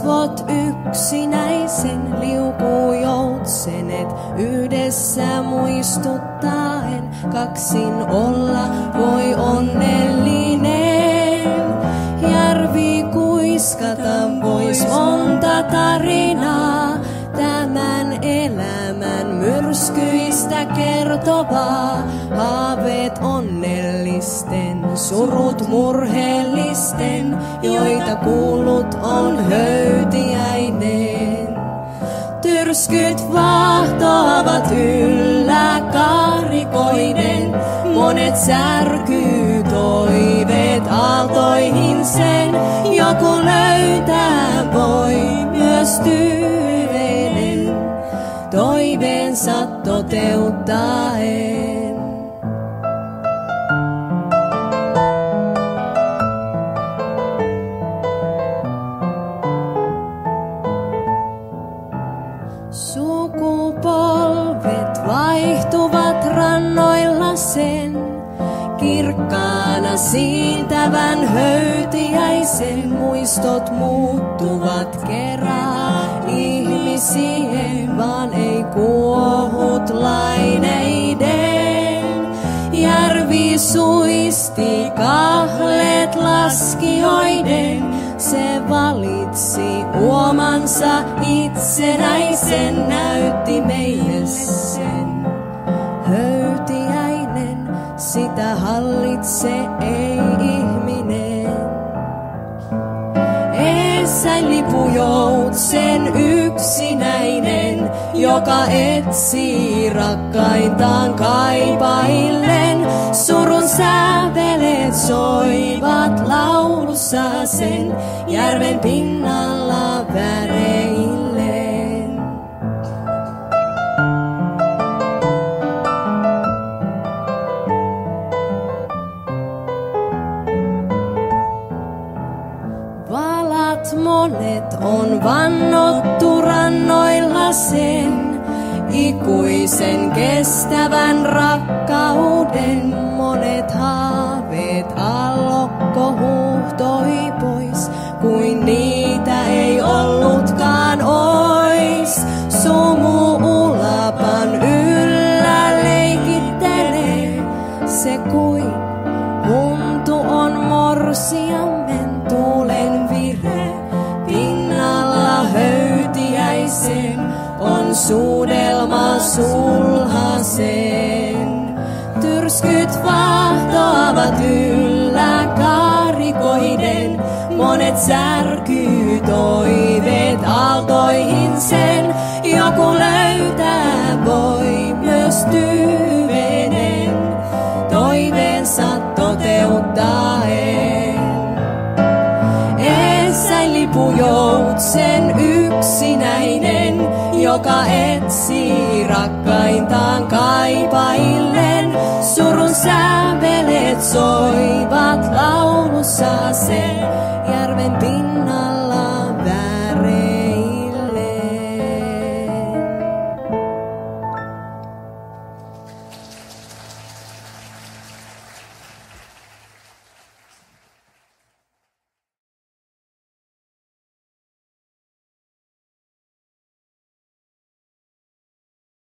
kasvot yksinäisen liukuu joutsenet yhdessä muistuttaen. Kaksin olla voi onnellinen. Järvi kuiskata vois monta tarinaa. Tämän elämän myrskyistä kertovaa. Haaveet onnellisten, surut murheellisten, joita kuullut on höytiäinen. Tyrskyt vahtoavat yllä kaarikoiden, monet särkyy toiveet aaltoihin sen. Joku löytää voi myös tyyveinen, toiveensa toteuttaen. Sukupolvet vaihtuvat rannoilla sen, kirkkaana siintävän höytiäisen. Muistot muuttuvat kerran ihmisien, vaan ei kuohut laineiden. Järvi suisti kahlet laskijoiden, se valitsi uomansa itsenäisen, näytti meille sen. Höytiäinen, sitä hallitse ei ihminen. Eessäin lipujoutsen yksinäinen, joka etsii rakkaitaan kaipaillen. Surun säveleet soivat laulussa sen, järven pinnalla väreillen. Valat monet on vannottu rannoilla sen, ikuisen kestävän rakkauden. Monet haaveet allokko huuhtoi pois, kuin niitä ei ollutkaan ois. Sumu ulapan yllä leikittelee, se kuin huntu on morsiammen tuulen vire. Pinnalla höytiäisen on suudelma sulhasen. Tyrskyt vahtoavat yllä kaarikoiden, monet särkyy toiveet aaltoihin sen. Joku löytää voi myös tyyvenen, toiveensa toteuttaen. Eessäin lipujoutsen yksinäinen, joka etsii rakkaintaan kaipaillen. Surun säveleet soivat laulussa sen,